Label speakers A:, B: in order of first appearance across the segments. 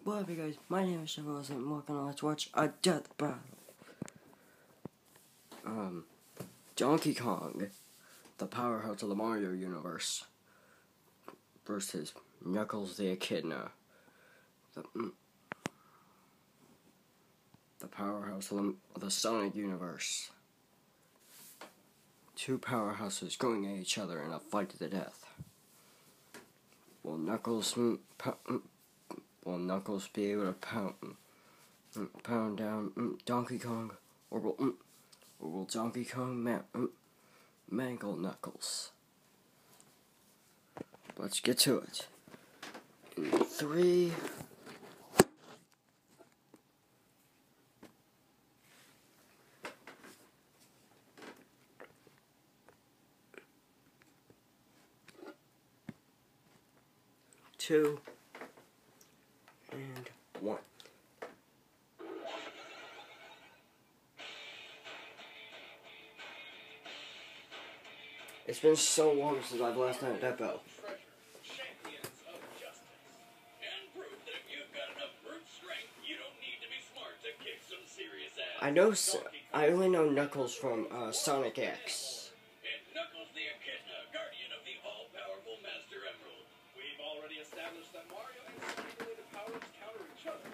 A: What up, you guys? My name is Chevrolet, and welcome to Let's Watch a Death Battle. Donkey Kong, the powerhouse of the Mario universe, versus Knuckles the Echidna, the powerhouse of the Sonic universe. Two powerhouses going at each other in a fight to the death. Will Knuckles be able to pound down Donkey Kong, or will Donkey Kong mangle Knuckles? Let's get to it. In 3, 2, and 1. It's been so long since I've last done a Death Battle. I only know Knuckles from Sonic X.
B: And Knuckles the Echidna, guardian of the all-powerful Master Emerald. We've already established that Mario and Sonic-related powers counter each other.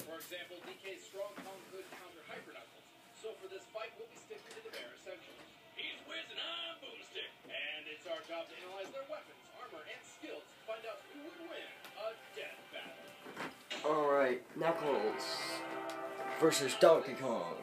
B: For example, DK's strong Kong could counter Hyper Knuckles. So for this fight, we'll be sticking to the bare essentials. He's whizzing on Boomstick, and it's our job to analyze their weapons, armor, and skills to find out who would win a death battle.
A: Alright, Knuckles versus Donkey Kong.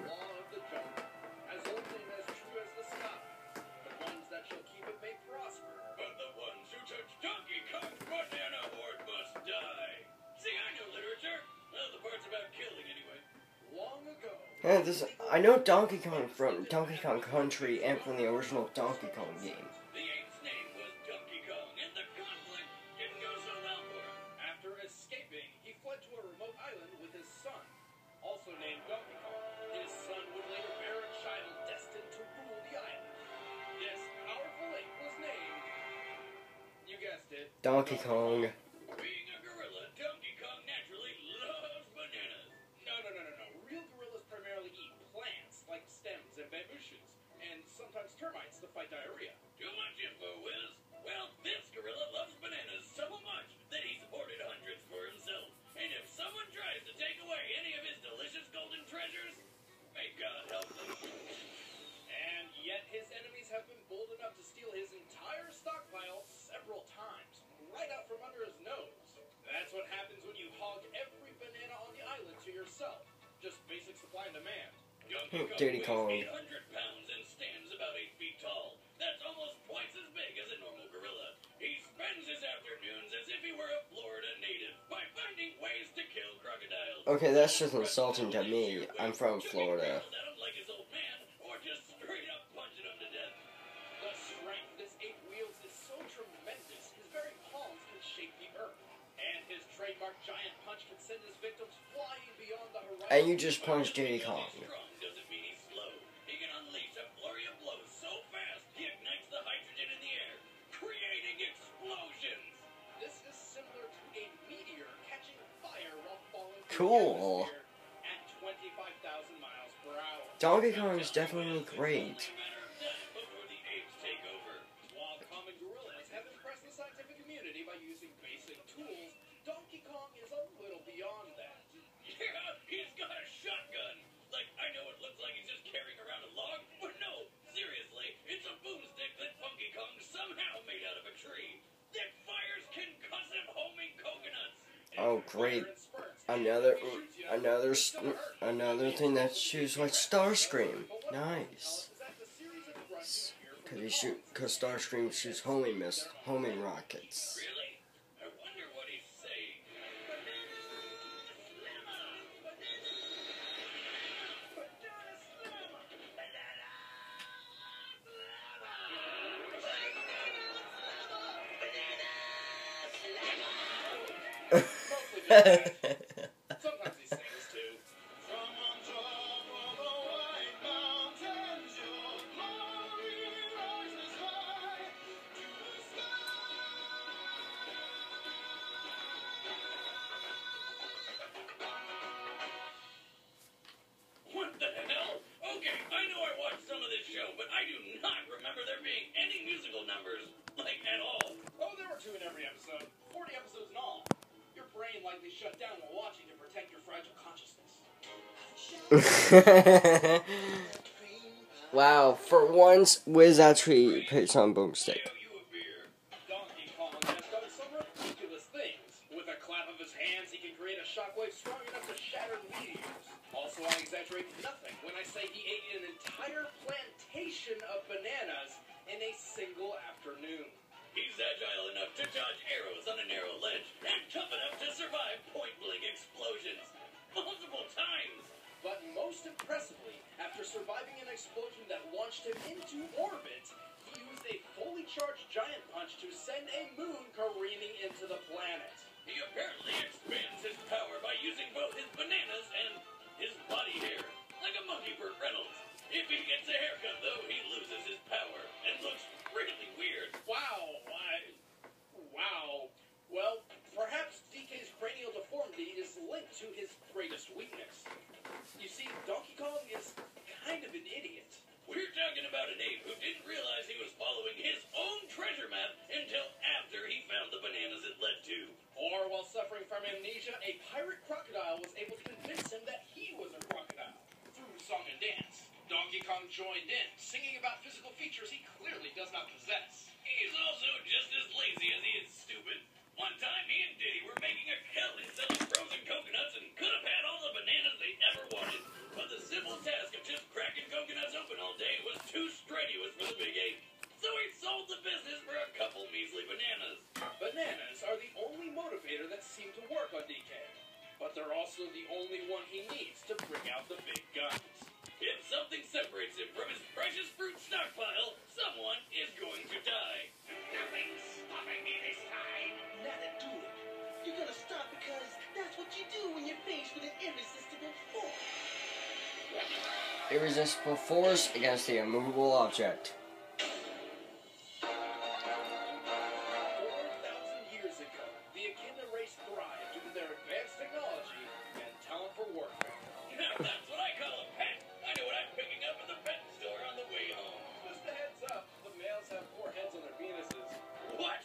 A: And I know Donkey Kong from Donkey Kong Country and from the original Donkey Kong game.
B: The ape's name was Donkey Kong, and the conflict didn't go so well for him. After escaping, he fled to a remote island with his son, also named Donkey Kong. His son would later bear a child destined to rule the island. This powerful ape was named, you guessed it,
A: Donkey Kong.
B: Being a gorilla, Donkey Kong naturally loves bananas. No. Real gorillas primarily eat plants like stems and bamboo shoots, and sometimes termites to fight diarrhea. Too much info, Wiz. Well, this gorilla loves bananas so much that he's hoarded hundreds for himself. And if someone tries to take away any of his delicious golden treasures, may God help them. And yet his enemies have been bold enough to steal his entire stockpile several times, right out from under his nose. That's what happens when you hog every banana on the island to yourself. Just basic supply and demand.
A: Donkey Kong.
B: 800 pounds and stands about 8 feet tall. That's almost twice as big as a normal gorilla. He spends his afternoons as if he were a Florida native by finding ways to kill crocodiles.
A: Okay, that's just insulting to me. I'm from Florida.
B: Like his old man, or just straight up punching him to death. The strength this ape wields is so tremendous, his very palms can shake the earth. And his trademark giant punch can send his victims flying beyond the horizon.
A: And you just punched Diddy Kong.
B: Doesn't mean he's slow. He can unleash a flurry of blows so fast he ignites the hydrogen in the air, creating explosions. This is similar to a meteor catching fire while falling
A: Cool.
B: at 25,000 miles per hour.
A: Donkey Kong is definitely great.
B: Before the apes take over. While common gorillas have impressed the scientific community by using basic tools, Donkey Kong is a little beyond that. Yeah, he's got a shotgun. Like, I know it looks like he's just carrying around a log, but no, seriously, it's a boomstick that Funky Kong somehow made out of a tree that fires concussive homing coconuts.
A: Oh, great. Another thing that shoots like Starscream. Nice. Cause Starscream shoots homing rockets.
B: Really? I wonder what he's saying. Sometimes he sings too. From on top of the white mountains, your glory rises high to the sky. I do not remember there being any musical numbers, like, at all. Oh, there were 2 in every episode. 40 episodes in all. Your brain likely shut down while watching to protect your fragile consciousness.
A: Wow, for once, Wiz actually picks on Boomstick.
B: Donkey Kong has done some ridiculous things. With a clap of his hands, he can create a shockwave strong enough to shatter meteors. Also, I exaggerate nothing when I say he ate an entire plantation of bananas in a single afternoon. He's agile enough to dodge arrows on a narrow ledge and tough enough to survive point-blank explosions multiple times. But most impressively, after surviving an explosion that launched him into orbit, he used a fully charged giant punch to send a moon careening into the planet. He apparently expands his power by using both his bananas and his body hair, like a monkey Burt Reynolds. If he gets a haircut, though, he loses his power and looks really weird. Wow. Wow. Well, perhaps DK's cranial deformity is linked to his greatest weakness. You see, Donkey Kong is kind of an idiot. We're talking about an ape who didn't realize he was following his own treasure map until after he found the bananas it led to. Or while suffering from amnesia, a pirate crocodile was able to convince him that he was a crocodile. Through song and dance, Donkey Kong joined in, singing about physical features he clearly does not possess. He's also just as lazy as he is stupid. One time, he and Diddy were making a killing selling frozen coconuts and could have had all the bananas they ever wanted. But the simple task of just cracking coconuts open all day was too strenuous for the big ape. So he sold the business for a couple measly bananas. Bananas are the only motivator that seemed to work on DK. But they're also the only one he needs to bring out the big guns. If something separates him from his precious fruit stockpile, someone is going to die. Nothing's stopping me this time. Not a do it. You're gonna stop because that's what you do when you're faced with an irresistible force.
A: Irresistible force against the immovable object.
B: 4,000 years ago, the Echidna race thrived due to their advanced technology and talent for warfare. Now that's what I call a pet. I know what I'm picking up at the pet store on the way home. Just a heads up, the males have 4 heads on their penises. What?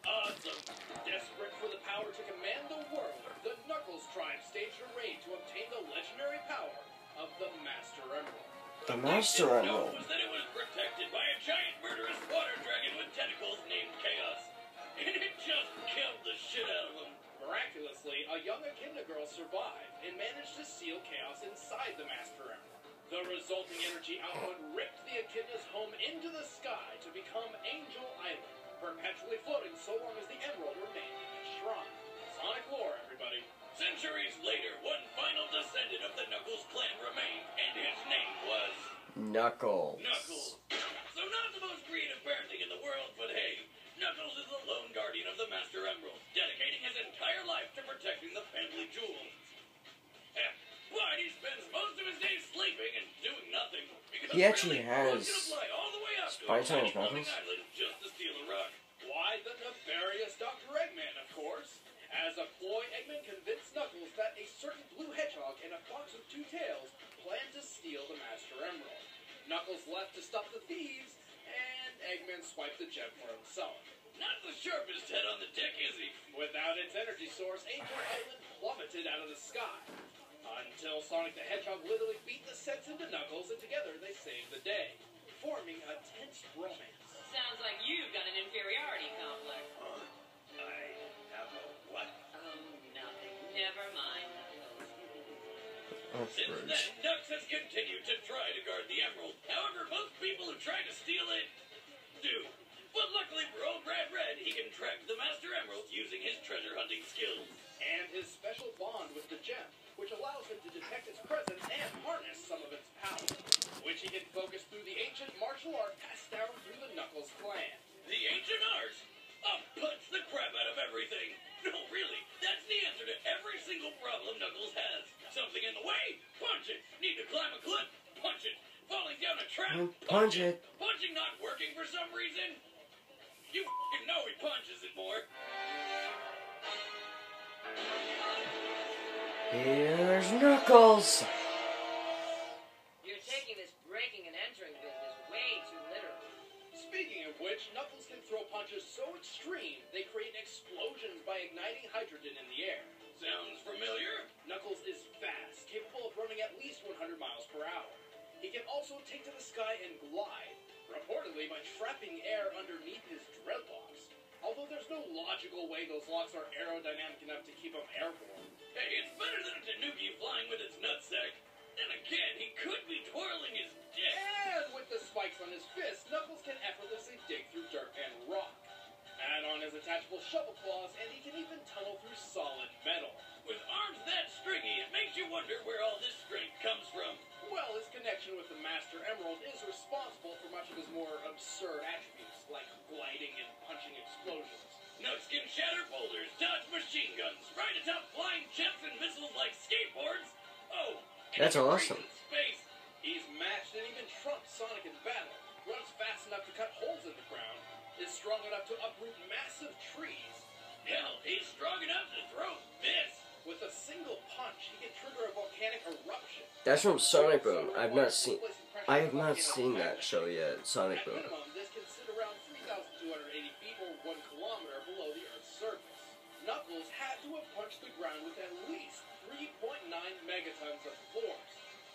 B: Awesome. Desperate for the power to command the world, the Knuckles tribe staged a raid to obtain the legendary power of the Master Emerald.
A: The Master Emerald.
B: Was that it was protected by a giant murderous water dragon with tentacles named Chaos. And it just killed the shit out of him. Miraculously, a young Echidna girl survived and managed to seal Chaos inside the Master Emerald. The resulting energy output ripped the Echidna's home into the sky to become Angel Island, perpetually floating so long as the Emerald remained in its shrine. Sonic lore, everybody. Centuries later, one final descendant of the Knuckles clan remained, and his name was...
A: Knuckles.
B: Knuckles. So not the most creative parenting in the world, but hey, Knuckles is the lone guardian of the Master Emerald, dedicating his entire life to protecting the family jewels. But he spends most of his days sleeping and doing nothing.
A: He actually has
B: spikes
A: on his knuckles.
B: Just to steal a rock. Why, the nefarious Dr. Eggman, of course. As a ploy, Eggman convinced Knuckles that a certain blue hedgehog and a fox with 2 tails planned to steal the Master Emerald. Knuckles left to stop the thieves, and Eggman swiped the gem for himself. Not the sharpest head on the deck, is he? Without its energy source, Angel Island plummeted out of the sky. Until Sonic the Hedgehog literally beat the sense into Knuckles, and together they saved the day, forming a tense romance.
C: Sounds like you've got an inferiority complex.
B: I have a what?
C: Oh, nothing. Never mind.
B: Since then, Knux has continued to try to guard the Emerald. However, most people who try to steal it do. But luckily for old Brad Red, he can track the Master Emerald using his treasure hunting skills. And his special bond with the gem, which allows him to detect its presence and harness some of its power, which he can focus through the ancient martial art passed down through the Knuckles clan. The ancient art? I'll punch the crap out of everything. No, really, that's the answer to every single problem Knuckles has. Something in the way? Punch it. Need to climb a cliff? Punch it. Falling down a trap?
A: Punch it.
B: Punching not working for some reason? You f***ing know he punches it more.
A: Here's Knuckles.
C: You're taking this breaking and entering business
B: which, Knuckles can throw punches so extreme they create explosions by igniting hydrogen in the air. Sounds familiar? Knuckles is fast, capable of running at least 100 miles per hour. He can also take to the sky and glide, reportedly by trapping air underneath his dreadlocks. Although there's no logical way those locks are aerodynamic enough to keep him airborne. Hey, it's better than a Tanuki flying with its nutsack. Then again, he could be twirling his dick. And with the spikes on his fists, Knuckles can effortlessly dig through dirt and rock. Add on his attachable shovel claws, and he can even tunnel through solid metal. With arms that stringy, it makes you wonder where all this strength comes from. Well, his connection with the Master Emerald is responsible for much of his more absurd attributes, like gliding and punching explosions. Nuts can shatter boulders, dodge machine guns, ride atop flying jets and missiles like skateboards. Oh,
A: that's awesome.
B: Space. He's matched and even trumped Sonic in battle. Runs fast enough to cut holes in the ground. Is strong enough to uproot massive trees. Hell, he's strong enough to throw this. With a single punch, he can trigger a volcanic eruption.
A: That's from Sonic Boom. I have not seen that show yet. Sonic Boom.
B: At minimum, this can sit around 3,280 feet or 1 kilometer below the Earth's surface. Knuckles had to have punched the ground with at least 3.9 megatons of force.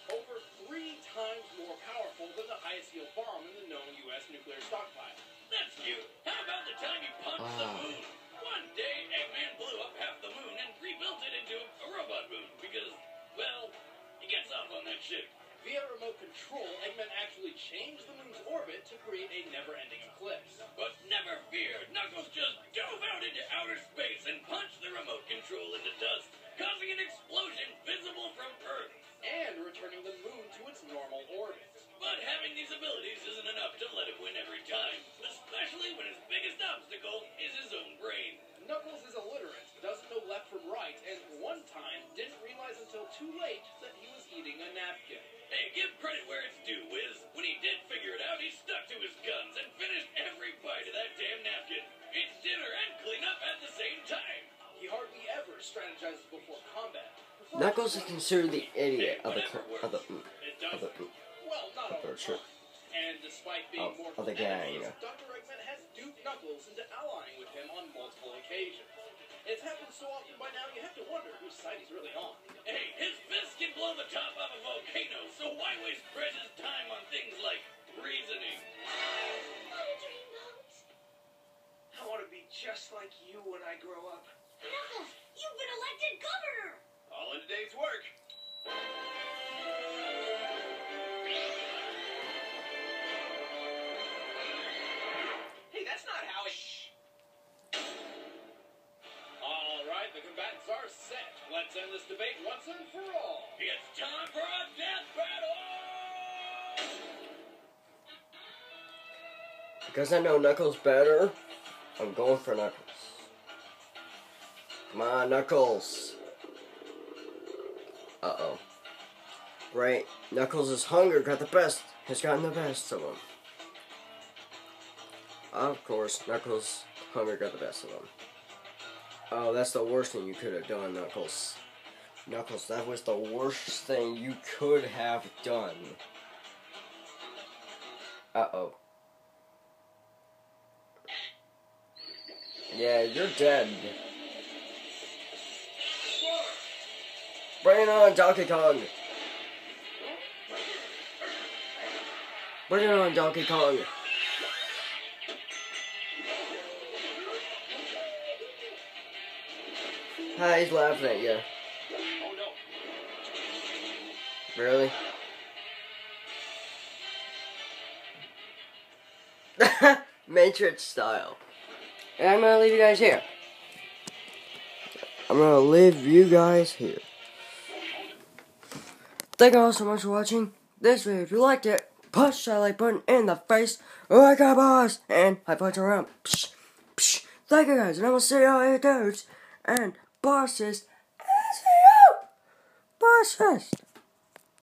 B: Over 3 times more powerful than the highest yield bomb in the known U.S. nuclear stockpile. That's cute. How about the time you punched the moon? One day, Eggman blew up half the moon and rebuilt it into a robot moon because, well, he gets off on that shit. Via remote control, Eggman actually changed the moon's orbit to create a never-ending eclipse. But never fear, Knuckles just dove out into outer space and punched the remote control into dust, causing an explosion visible from Earth, and returning the moon to its normal orbit. But having these abilities isn't enough to let him win every time, especially when his biggest obstacle is his own brain. Knuckles is illiterate, doesn't know left from right, and one time didn't realize until too late that he was eating a napkin. Hey, give credit where it's due, Wiz. When he did figure it out, he stuck to his guns and finished every bite of that damn napkin. It's dinner and cleanup at the same time. He hardly ever strategizes before combat.
A: Knuckles is considered the idiot of the
B: Well, not all the time. And despite being more
A: of the gang.
B: Dr. Eggman has duped Knuckles into allying with him on multiple occasions. It's happened so often by now you have to wonder whose side he's really on. Hey, his fists can blow the top off a volcano, so why waste precious time on things like reasoning? I want to be just like you when I grow up.
C: Knuckles, you've been elected governor!
B: All in a day's work. Hey, that's not how it... All right, the combatants are set. Let's end this debate once and for all. It's time for a death battle!
A: Because I know Knuckles better, I'm going for Knuckles. Come on, Knuckles. Uh-oh. Right, Knuckles' hunger got the best. Has gotten the best of him. Of course, Knuckles' hunger got the best of him. Oh, that's the worst thing you could have done, Knuckles. Knuckles, that was the worst thing you could have done. Uh-oh. Yeah, you're dead. Bring it on, Donkey Kong! Bring it on, Donkey Kong! Hi, he's laughing at you.
B: Oh no.
A: Really? Matrix style. And I'm gonna leave you guys here. I'm gonna leave you guys here. Thank you all so much for watching this video. If you liked it, push that like button in the face like a boss and high fives around. Psh, psh. Thank you guys, and I will see you all here, dudes and bosses. See you, bosses.